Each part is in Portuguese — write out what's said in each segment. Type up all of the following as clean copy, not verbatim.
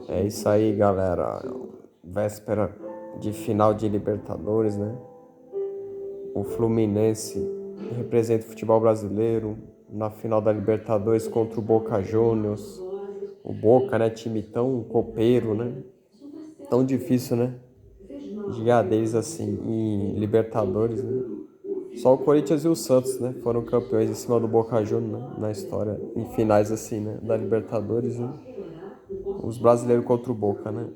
É isso aí, galera. Véspera de final de Libertadores, né? O Fluminense representa o futebol brasileiro na final da Libertadores contra o Boca Juniors. O Boca, né? Time tão copeiro, né? Tão difícil, né? De ganhar deles assim em Libertadores, né? Só o Corinthians e o Santos, né? Foram campeões em cima do Boca Juniors, né? Na história, em finais assim, né? Da Libertadores, né? Os brasileiros contra o Boca, né?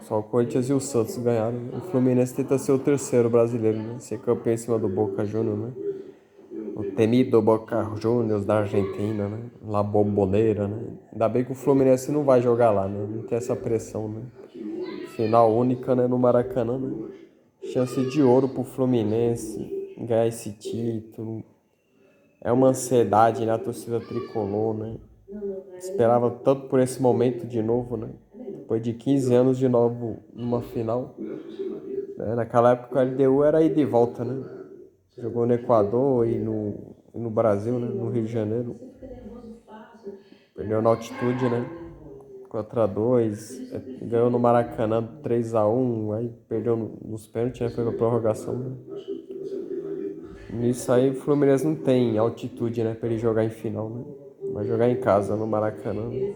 Só o Corinthians e o Santos ganharam, né? O Fluminense tenta ser o terceiro brasileiro, né? Ser campeão em cima do Boca Juniors, né? O temido Boca Juniors da Argentina, né? La Bombonera, né? Ainda bem que o Fluminense não vai jogar lá, né? Não tem essa pressão, né? Final única, né? No Maracanã, né? Chance de ouro pro Fluminense ganhar esse título. É uma ansiedade, né? A torcida tricolor, né? Esperava tanto por esse momento de novo, né? Depois de 15 anos de novo numa final. Né? Naquela época o LDU era ida e volta, né? Jogou no Equador e no Brasil, né? No Rio de Janeiro. Perdeu na altitude, né? 4-2. Ganhou no Maracanã 3-1. Aí perdeu nos pênaltis, né? Foi pra prorrogação, né? Nisso aí o Fluminense não tem altitude, né? Pra ele jogar em final, né? Vai jogar em casa, no Maracanã, né?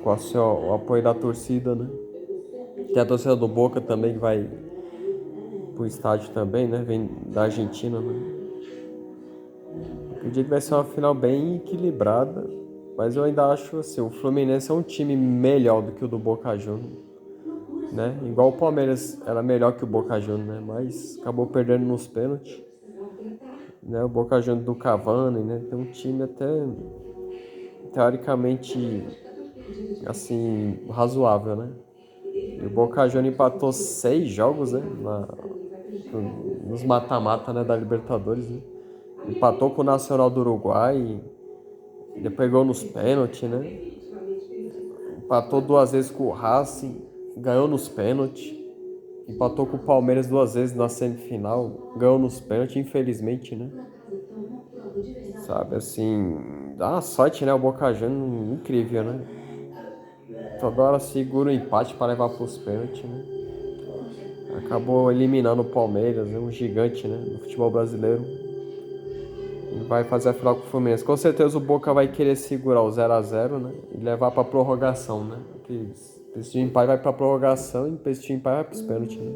Com o apoio da torcida, né? Tem a torcida do Boca também que vai pro estádio também, né? Vem da Argentina, né? Acredito que vai ser uma final bem equilibrada, mas eu ainda acho assim, o Fluminense é um time melhor do que o do Boca Juniors, né? Igual o Palmeiras era melhor que o Boca Juniors, né? Mas acabou perdendo nos pênaltis, né? O Boca Juniors do Cavani, né? Tem um time até teoricamente assim razoável, né? E o Boca Juniors empatou 6 jogos, né? Nos mata-mata, né? Da Libertadores, né? Empatou com o Nacional do Uruguai, depois ganhou nos pênaltis, né? Empatou 2 vezes com o Racing, ganhou nos pênaltis. Empatou com o Palmeiras 2 vezes na semifinal, ganhou nos pênaltis, infelizmente, né? Sabe, assim, dá uma sorte, né? O Boca Juniors, incrível, né? Toda hora segura o empate para levar para os pênaltis, né? Acabou eliminando o Palmeiras, né? Um gigante, né? Do futebol brasileiro. E vai fazer a final com o Fluminense. Com certeza o Boca vai querer segurar o 0-0, né? E levar para prorrogação, né? Porque esse empate vai para prorrogação e esse empate vai para os pênaltis, né?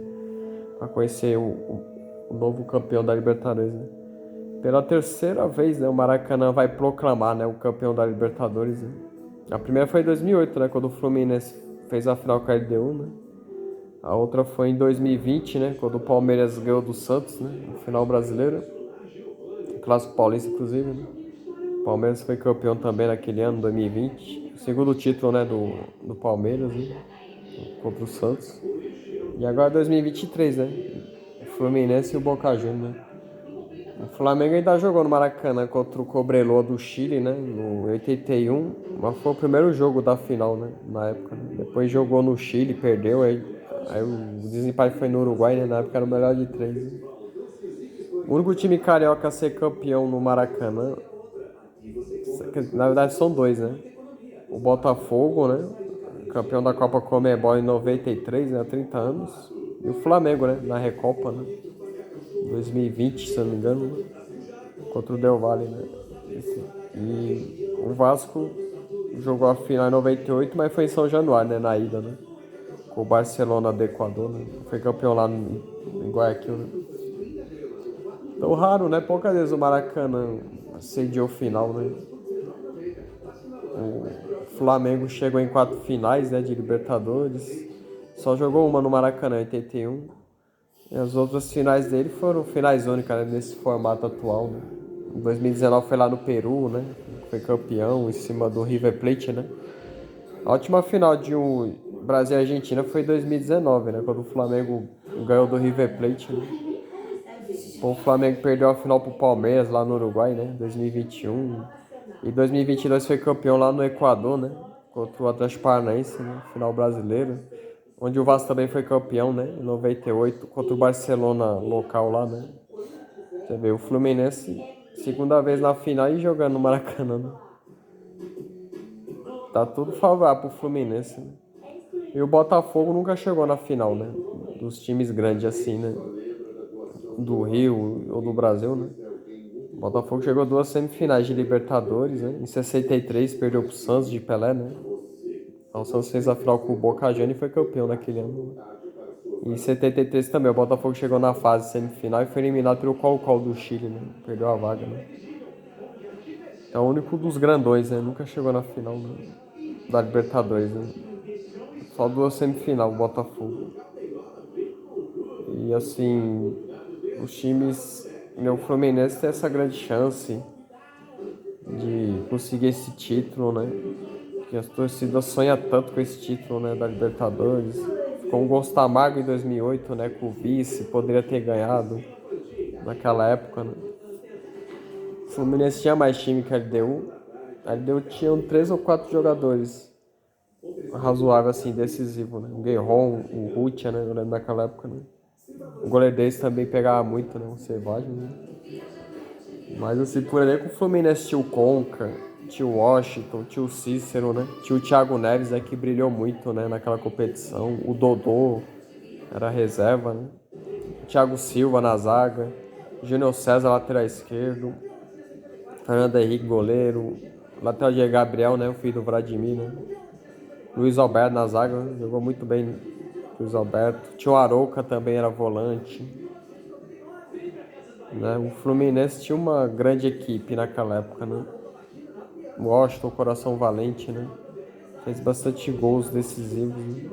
Para conhecer o novo campeão da Libertadores, né? Pela terceira vez, né? O Maracanã vai proclamar, né? O campeão da Libertadores, né? A primeira foi em 2008, né? Quando o Fluminense fez a final com a LDU, né? A outra foi em 2020, né? Quando o Palmeiras ganhou do Santos, né? No final brasileiro. Clássico Paulista, inclusive, né? O Palmeiras foi campeão também naquele ano, 2020. O segundo título, né? Do Palmeiras, né? Contra o Santos. E agora 2023, né? O Fluminense e o Boca Juniors, né? O Flamengo ainda jogou no Maracanã contra o Cobreloa do Chile, né? No 81. Mas foi o primeiro jogo da final, né? Na época. Né? Depois jogou no Chile, perdeu. Aí o desempate foi no Uruguai, né? Na época era o melhor de três. Né? O único time carioca a ser campeão no Maracanã, na verdade são dois, né? O Botafogo, né? Campeão da Copa Comebol em 93, né? Há 30 anos. E o Flamengo, né? Na Recopa, né? 2020, se eu não me engano, né? Contra o Del Valle, né? E o Vasco jogou a final em 98, mas foi em São Januário, né? Na ida, né? Com o Barcelona do Equador, né? Foi campeão lá em Guayaquil, né? Então raro, né? Poucas vezes o Maracanã sediou final, né? O Flamengo chegou em 4 finais, né? De Libertadores. Só jogou uma no Maracanã em 81. E as outras finais dele foram finais únicas, né? Nesse formato atual, né? Em 2019 foi lá no Peru, né? Foi campeão em cima do River Plate, né? A última final de um Brasil e Argentina foi em 2019, né? Quando o Flamengo ganhou do River Plate, né? O Flamengo perdeu a final pro Palmeiras lá no Uruguai, né? 2021. E 2022 foi campeão lá no Equador, né? Contra o Atlético Paranaense, né? Final brasileiro. Onde o Vasco também foi campeão, né? Em 98, contra o Barcelona local lá, né? Você vê, o Fluminense, segunda vez na final e jogando no Maracanã, né? Tá tudo favorável pro Fluminense, né? E o Botafogo nunca chegou na final, né? Dos times grandes assim, né? Do Rio ou do Brasil, né? O Botafogo chegou a duas semifinais de Libertadores, né? Em 63 perdeu pro Santos de Pelé, né? Então, o Santos fez a final com o Boca Juniors e foi campeão naquele ano. Em 73 também, o Botafogo chegou na fase semifinal e foi eliminado pelo Colo-Colo do Chile, né? Perdeu a vaga, né? É o único dos grandões, né? Nunca chegou na final, né? Da Libertadores, né? Só duas semifinal, o Botafogo. E assim, os times, né, o Fluminense tem essa grande chance de conseguir esse título, né? Que as torcidas sonham tanto com esse título, né, da Libertadores. Ficou um gosto amargo em 2008, né, com o vice, poderia ter ganhado naquela época, né? O Fluminense tinha mais time que a LDU. A LDU tinha três ou quatro jogadores razoável assim, decisivo, né? O Guerron, o Rutia, né, eu lembro naquela época, né? O goleiro deles também pegava muito, né, o Selvagem, né? Mas assim, por exemplo, o Fluminense tinha o Conca, tinha o Washington, tinha o Cícero, né? Tinha o Thiago Neves, né, que brilhou muito, né, naquela competição. O Dodô era reserva, né? O Thiago Silva na zaga. Júnior César, lateral esquerdo. Fernando Henrique, goleiro. Lateral de Gabriel, né, o filho do Vladimir, né? Luiz Alberto na zaga, jogou muito bem. Luiz Alberto. Tinha o Arouca também, era volante. Né? O Fluminense tinha uma grande equipe naquela época, né? O Washington, coração valente, né? Fez bastante gols decisivos. Né?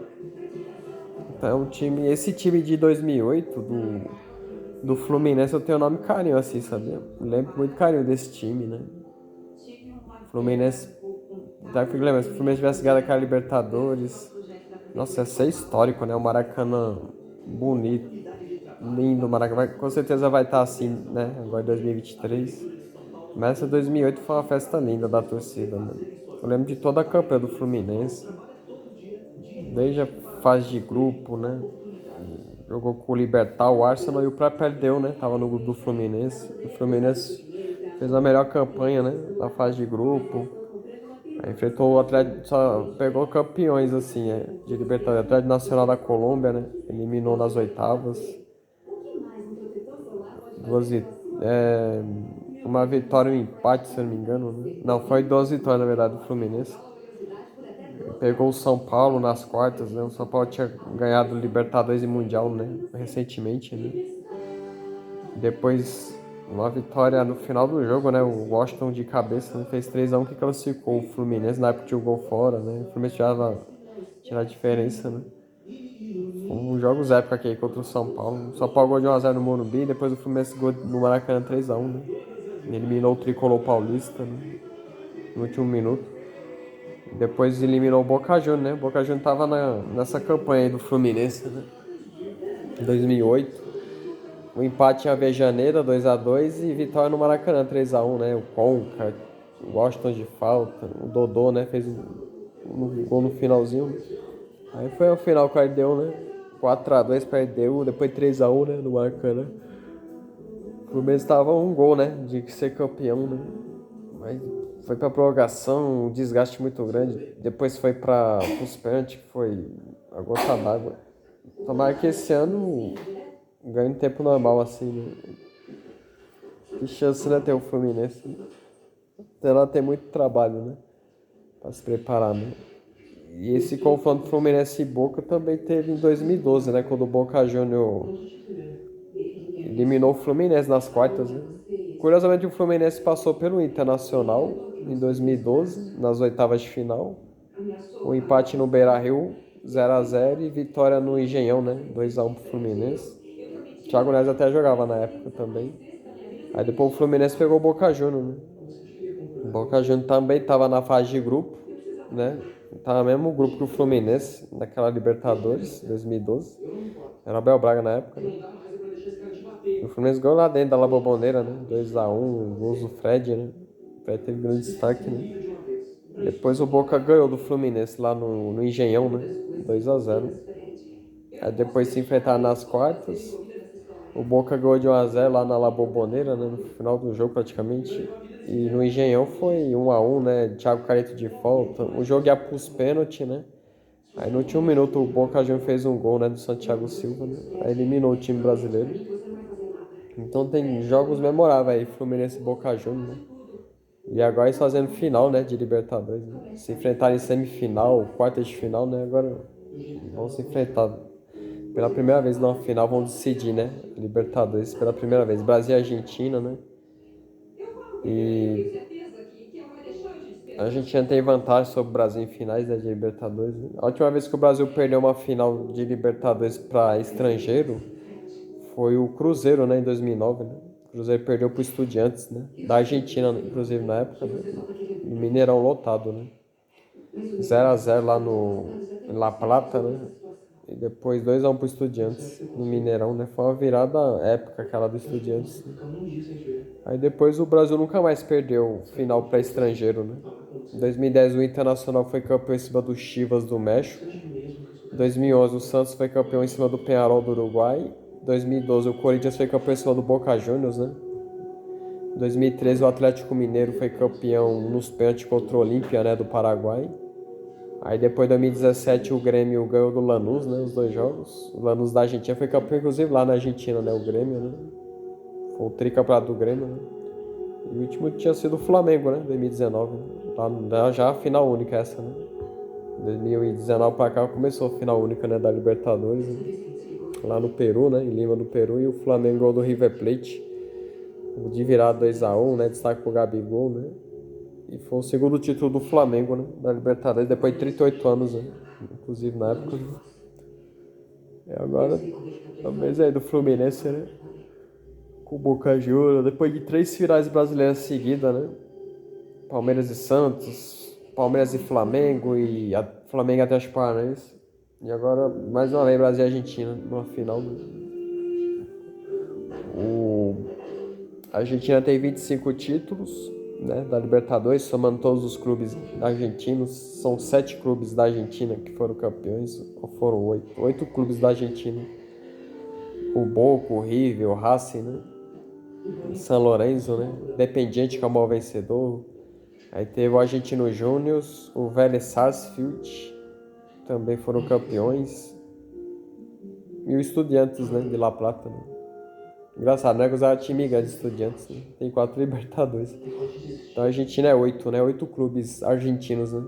Então, esse time de 2008 do Fluminense, eu tenho o nome carinho assim, sabia? Eu lembro muito carinho desse time, né? Fluminense, até que lembra, se o Fluminense tivesse ganhado aquela Libertadores, nossa, ia ser histórico, né? O Maracanã bonito, lindo, o Maracanã, com certeza vai estar assim, né? Agora em 2023. Mas essa 2008 foi uma festa linda da torcida, né? Eu lembro de toda a campanha do Fluminense, desde a fase de grupo, né? Jogou com o Libertad, o Arsenal e o próprio LDU, né? Tava no grupo do Fluminense. O Fluminense fez a melhor campanha, né? Na fase de grupo. Aí enfrentou o Atlético, só pegou campeões, assim, de Libertadores. O Atlético Nacional da Colômbia, né? Eliminou nas oitavas. Duas, uma vitória e um empate, se eu não me engano, né? Não, foi duas vitórias, na verdade, do Fluminense. Pegou o São Paulo nas quartas, né? O São Paulo tinha ganhado Libertadores e Mundial, né? Recentemente, né? Depois, uma vitória no final do jogo, né? O Washington de cabeça, né? Fez 3-1 que classificou o Fluminense. Na época tinha o gol fora, né? O Fluminense já tirar a diferença, né? Um jogos épica aqui contra o São Paulo. O São Paulo gol de 1x0 no Morumbi, depois o Fluminense gol no Maracanã 3-1, né? Eliminou o Tricolor Paulista, né? No último minuto. Depois eliminou o Boca Juniors, né? O Boca Juniors tava nessa campanha aí do Fluminense, né? Em 2008. O empate em Avejaneira, 2-2, e vitória no Maracanã, 3-1, né? O Conca, o Washington de falta, o Dodô, né? Fez um gol no finalzinho. Aí foi o final que a LDU, né? 4-2 pra LDU, depois 3-1, né? No Maracanã. O Fluminense tava um gol, né? De ser campeão, né? Mas foi pra prorrogação, um desgaste muito grande. Depois foi para os pênaltis, que foi a gota d'água. Tomara que esse ano ganhe em tempo normal, assim, né? Que chance, né, ter o Fluminense. Até lá tem muito trabalho, né? Pra se preparar, né? E esse confronto Fluminense e Boca também teve em 2012, né? Quando o Boca Juniors eliminou o Fluminense nas quartas, né? Curiosamente, o Fluminense passou pelo Internacional em 2012, nas oitavas de final. O empate no Beira-Rio, 0-0, e vitória no Engenhão, né? 2-1 pro Fluminense. O Thiago Neves até jogava na época também. Aí depois o Fluminense pegou o Boca Juniors, né? O Boca Juniors também estava na fase de grupo, né? Tava no mesmo grupo que o Fluminense, naquela Libertadores, 2012. Era o Abel Braga na época, né? O Fluminense ganhou lá dentro da La Bombonera, né? 2-1, gols do Fred, né? O Fred teve grande destaque, né? Depois o Boca ganhou do Fluminense lá no Engenhão, né? 2-0. Aí depois se enfrentaram nas quartas. O Boca ganhou de 1-0 lá na La Bombonera, né? No final do jogo praticamente. E no Engenhão foi 1-1, né? Thiago Careta de falta. O jogo ia pros pênaltis, né? Aí no último minuto o Boca Juniors fez um gol, né, do Santiago Silva, né? Aí eliminou o time brasileiro. Então tem jogos memoráveis aí, Fluminense e Boca Juniors, né? E agora eles fazendo final, né, de Libertadores, né? Se enfrentarem em semifinal, quartas de final, né? Agora vão se enfrentar pela primeira vez numa final, vão decidir, né? Libertadores pela primeira vez. Brasil e Argentina, né? E a Argentina tem vantagem sobre o Brasil em finais, né, de Libertadores, né? A última vez que o Brasil perdeu uma final de Libertadores para estrangeiro foi o Cruzeiro, né, em 2009, né? O Cruzeiro perdeu para o Estudiantes, né? Da Argentina, inclusive, na época, né? No Mineirão lotado, né? 0-0 lá no em La Plata, né? E depois 2-1 pro Estudiantes no Mineirão, né? Foi uma virada épica aquela do Estudiantes, né? Aí depois o Brasil nunca mais perdeu final para estrangeiro, né? Em 2010 o Internacional foi campeão em cima do Chivas do México. Em 2011 o Santos foi campeão em cima do Peñarol do Uruguai. Em 2012 o Corinthians foi campeão em cima do Boca Juniors, né? Em 2013 o Atlético Mineiro foi campeão nos pênaltis contra o Olímpia, né, do Paraguai. Aí depois, em 2017, o Grêmio ganhou do Lanús, né? Os dois jogos. O Lanús da Argentina foi campeão, inclusive, lá na Argentina, né? O Grêmio, né? Foi o tricampeonato do Grêmio, né? E o último tinha sido o Flamengo, né? 2019. Né? Lá, já a final única essa, né? 2019 pra cá começou a final única, né? Da Libertadores, né? Lá no Peru, né? Em Lima, no Peru. E o Flamengo ganhou do River Plate. De virar 2-1, né? Destaque pro Gabigol, né? E foi o segundo título do Flamengo, né? Da Libertadores, depois de 38 anos, né? Inclusive na época. Né? E agora, a vez aí do Fluminense, né? Com o Boca Juniors, depois de 3 finais brasileiras seguidas, né? Palmeiras e Santos, Palmeiras e Flamengo e Flamengo e Atlético Paranaense. E agora, mais uma vez, Brasil e Argentina, numa final. Né? A Argentina tem 25 títulos, né, da Libertadores, somando todos os clubes argentinos. São 7 clubes da Argentina que foram campeões, ou foram 8. 8 clubes da Argentina. O Boca, o River, o Racing, né? O San Lorenzo, né? Independiente, que é o maior vencedor. Aí teve o Argentino Júnior, o Vélez Sarsfield, também foram campeões. E o Estudiantes, né, de La Plata, né? Engraçado, né? Usar time grande de Estudiantes, né? Tem 4 Libertadores. Então a Argentina é 8, né? 8 clubes argentinos, né?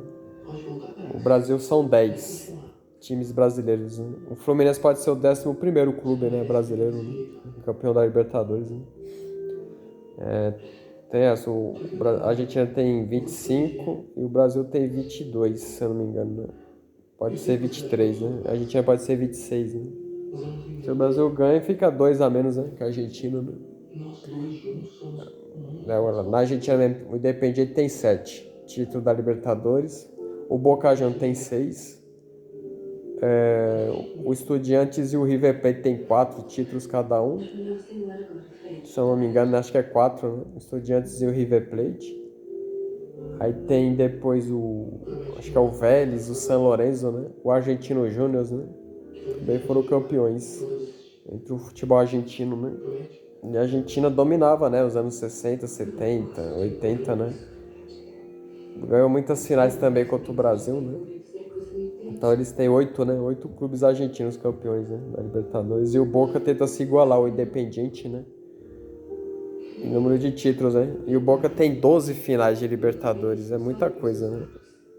O Brasil são 10 times brasileiros, né? O Fluminense pode ser o 11º clube, né, brasileiro, né? Campeão da Libertadores, né? Tem essa, a Argentina tem 25 e o Brasil tem 22, se eu não me engano, né? Pode ser 23, né? A Argentina pode ser 26, né? Se o Brasil ganha, fica 2 a menos, né? Que a Argentina, né? Na Argentina mesmo, o Independiente tem 7 títulos da Libertadores. O Boca Juniors tem 6. O Estudiantes e o River Plate tem 4 títulos cada um. Se eu não me engano, acho que é 4, né? O Estudiantes e o River Plate. Aí tem depois acho que é o Vélez, o San Lorenzo, né? O Argentino Júnior, né? Também foram campeões entre o futebol argentino, né? E a Argentina dominava, né? Os anos 60, 70, 80, né? Ganhou muitas finais também contra o Brasil, né? Então eles têm 8, né? 8 clubes argentinos campeões, né? Da Libertadores. E o Boca tenta se igualar ao Independiente, né? Em número de títulos, né? E o Boca tem 12 finais de Libertadores. É muita coisa, né?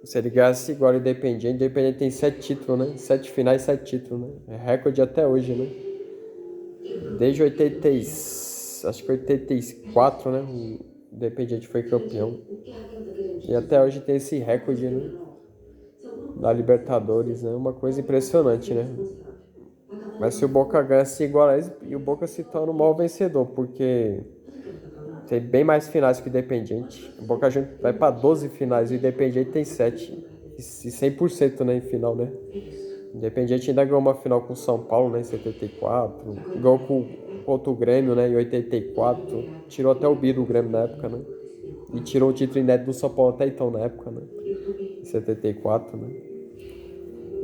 Se ele ganhasse igual ao Independiente, o Independiente tem 7 títulos, né? 7 finais, 7 títulos, né? É recorde até hoje, né? Desde 84, né? O Independiente foi campeão. E até hoje tem esse recorde, né? Da Libertadores, né? Uma coisa impressionante, né? Mas se o Boca ganha, se iguala a eles, e o Boca se torna o maior vencedor, porque tem bem mais finais que o Independiente. O Boca Juniors vai para 12 finais, e o Independiente tem 7. E 100%, né, em final, né? O Independiente ainda ganhou uma final com o São Paulo, né, em 74. Ganhou contra o Grêmio, né, em 84. Tirou até o bi do Grêmio na época, né? E tirou o título inédito do São Paulo até então, na época, né? Em 74, né?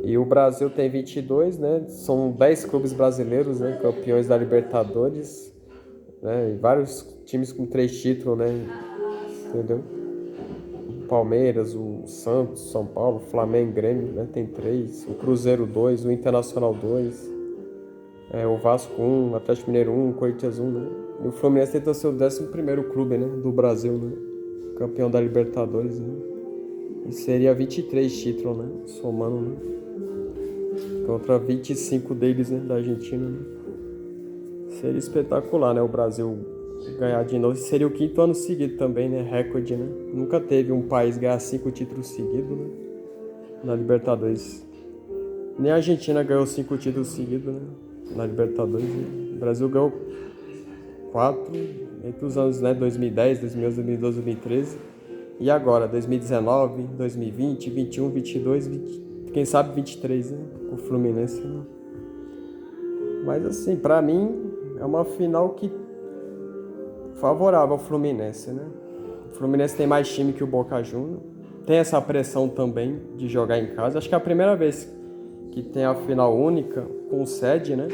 E o Brasil tem 22, né? São 10 clubes brasileiros, né? Campeões da Libertadores, né? E vários times com 3 títulos, né? entendeu? O Palmeiras, o Santos, São Paulo, Flamengo, Grêmio, né? Tem 3, o Cruzeiro 2, o Internacional 2, o Vasco 1, o Atlético Mineiro 1, o Corinthians 1, né? E o Fluminense tentou ser o 11º clube, né? Do Brasil, né? Campeão da Libertadores, né? E seria 23 títulos, né? Somando, né? Contra 25 deles, né? Da Argentina, né? Seria espetacular, né? O Brasil ganhar de novo. Seria o 5º ano seguido também, né? Recorde, né? Nunca teve um país ganhar 5 títulos seguidos, né? Na Libertadores. Nem a Argentina ganhou 5 títulos seguidos, né? Na Libertadores. Né? O Brasil ganhou 4 entre os anos, né? 2010, 2011, 2012, 2013. E agora, 2019, 2020, 21, 22, 20, quem sabe 23, né? O Fluminense, né? Mas assim, pra mim, é uma final que favorável ao Fluminense, né? O Fluminense tem mais time que o Boca Juniors. Tem essa pressão também de jogar em casa. Acho que é a primeira vez que tem a final única com sede, né?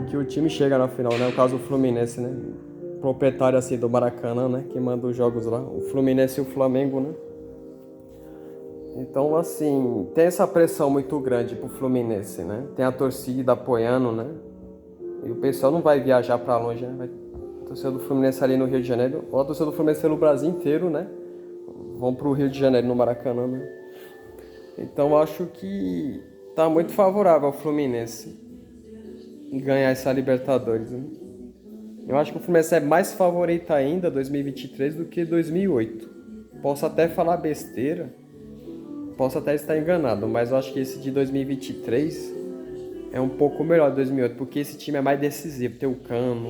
E que o time chega na final, né? No caso, o Fluminense, né? Proprietário assim do Maracanã, né? Que manda os jogos lá. O Fluminense e o Flamengo, né? Então, assim, tem essa pressão muito grande pro Fluminense, né? Tem a torcida apoiando, né? E o pessoal não vai viajar pra longe, né? A torcida do Fluminense ali no Rio de Janeiro, ou a torcida do Fluminense pelo Brasil inteiro, né? Vão pro Rio de Janeiro, no Maracanã, né? Então, acho que tá muito favorável ao Fluminense ganhar essa Libertadores, né? Eu acho que o Fluminense é mais favorito ainda 2023 do que 2008. Posso até falar besteira, posso até estar enganado, mas eu acho que esse de 2023 é um pouco melhor de 2008, porque esse time é mais decisivo. Tem o Cano,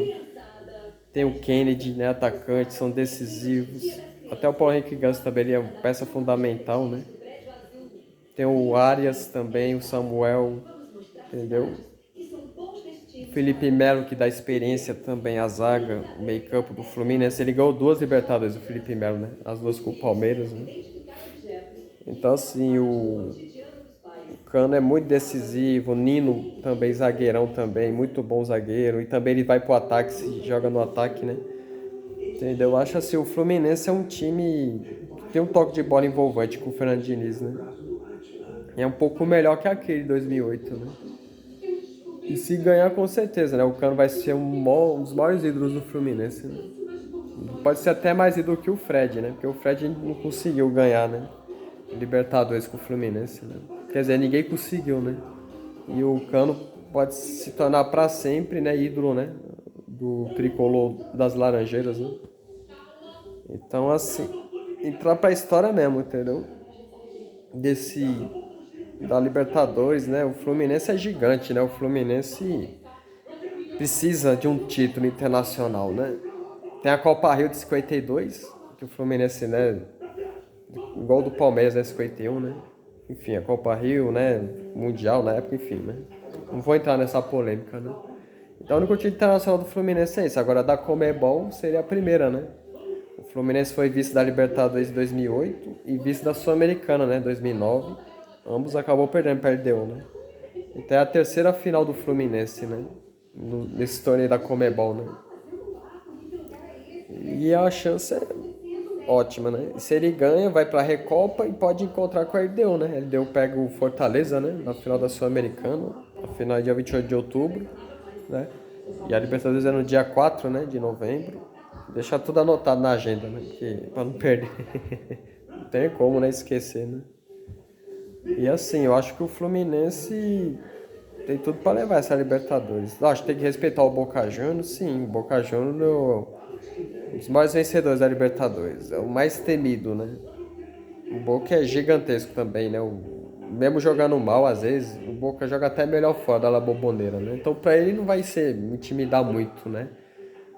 tem o Kennedy, né, atacante, são decisivos. Até o Paulo Henrique Ganso também ele é uma peça fundamental, né? Tem o Arias também, o Samuel, entendeu? O Felipe Melo, que dá experiência também à zaga, o meio-campo do Fluminense. Ele ganhou 2 Libertadores, o Felipe Melo, né? As 2 com o Palmeiras, né? Então, assim, o Cano é muito decisivo, o Nino também, zagueirão também, muito bom zagueiro. E também ele vai pro ataque, se joga no ataque, né? Entendeu? Eu acho assim, o Fluminense é um time que tem um toque de bola envolvente com o Fernando Diniz, né? É um pouco melhor que aquele de 2008, né? E se ganhar, com certeza, né? O Cano vai ser um dos maiores ídolos do Fluminense, né? Pode ser até mais ídolo que o Fred, né? Porque o Fred não conseguiu ganhar, né? Libertadores com o Fluminense, né? Quer dizer, ninguém conseguiu, né? E o Cano pode se tornar para sempre, né? Ídolo, né? Do tricolor das Laranjeiras, né? Então, assim, entrar pra história mesmo, entendeu? Desse da Libertadores, né? O Fluminense é gigante, né? O Fluminense precisa de um título internacional, né? Tem a Copa Rio de 52, que o Fluminense, né? Igual do Palmeiras, né? 51, né? Enfim, a Copa Rio, né? Mundial na época, enfim, né? Não vou entrar nessa polêmica, né? Então, o único título internacional do Fluminense é esse. Agora, da Conmebol seria a primeira, né? O Fluminense foi vice da Libertadores em 2008 e vice da Sul-Americana, né? 2009. Ambos acabou perdendo para a LDU, né? Então é a terceira final do Fluminense, né? Nesse torneio da Conmebol, né? E a chance é ótima, né? E se ele ganha, vai para a Recopa e pode encontrar com a LDU, né? A LDU pega o Fortaleza, né? Na final da Sul-Americana. A final é dia 28 de outubro, né? E a Libertadores é no dia 4, né? De novembro. Deixar tudo anotado na agenda, né? Pra não perder. Não tem como, né? Esquecer, né? E assim, eu acho que o Fluminense tem tudo para levar essa Libertadores. Acho que tem que respeitar o Boca Juniors, sim. O Boca Juniors é um dos maiores vencedores da Libertadores. É o mais temido, né? O Boca é gigantesco também, né? Mesmo jogando mal, às vezes, o Boca joga até melhor fora da La Bombonera, né? Então, para ele não vai ser intimidar muito, né?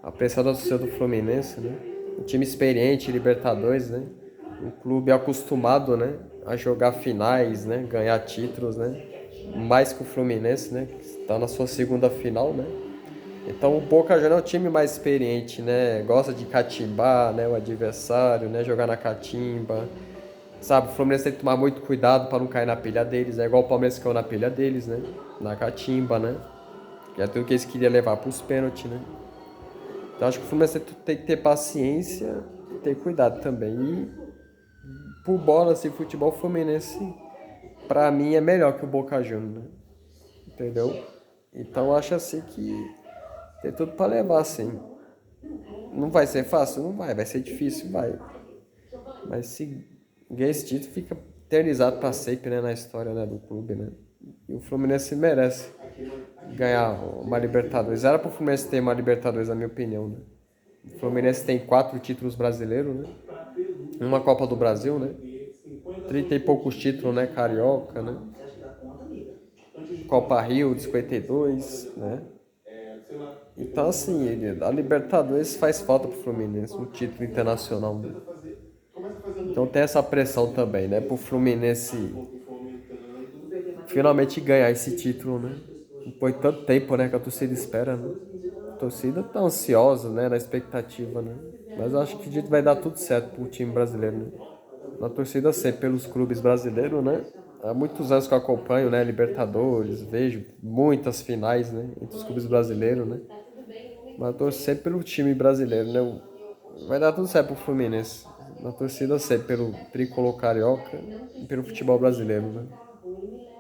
A pressão da torcida do Fluminense, né? Um time experiente, Libertadores, né? Um clube acostumado, né? A jogar finais, né? Ganhar títulos, né? Mais que o Fluminense, né? Que está na sua segunda final, né? Então o Boca já é o time mais experiente, né? Gosta de catimbar, né? O adversário, né? Jogar na catimba. Sabe, o Fluminense tem que tomar muito cuidado para não cair na pilha deles. É igual o Palmeiras caiu na pilha deles, né? Na catimba, né? Que é tudo que eles queriam levar para os pênaltis, né? Então acho que o Fluminense tem que ter paciência ter cuidado também. E por bola, assim, futebol Fluminense, pra mim, é melhor que o Boca Juniors, né? Entendeu? Então eu acho assim que tem tudo pra levar, assim. Não vai ser fácil? Não vai. Vai ser difícil? Vai. Mas se ganhar esse título, fica eternizado pra sempre, né, na história, né, do clube, né? E o Fluminense merece ganhar uma Libertadores. Era pro Fluminense ter uma Libertadores, na minha opinião, né? O Fluminense tem 4 títulos brasileiros, né? Uma Copa do Brasil, né? 30 e poucos títulos, né? Carioca, né? Copa Rio de 52, né? Então, assim, a Libertadores faz falta pro Fluminense, um título internacional, né? Então tem essa pressão também, né? Pro Fluminense finalmente ganhar esse título, né? Depois de tanto tempo, né? Que a torcida espera, né? A torcida tá ansiosa, né? Na expectativa, né? Mas eu acho que acredito que vai dar tudo certo pro time brasileiro, né? Na torcida sempre pelos clubes brasileiros, né? Há muitos anos que eu acompanho, né? Libertadores, vejo muitas finais, né? Entre os clubes brasileiros, né? Mas eu torço sempre pelo time brasileiro, né? Vai dar tudo certo pro Fluminense. Na torcida sempre pelo tricolor carioca e pelo futebol brasileiro, né?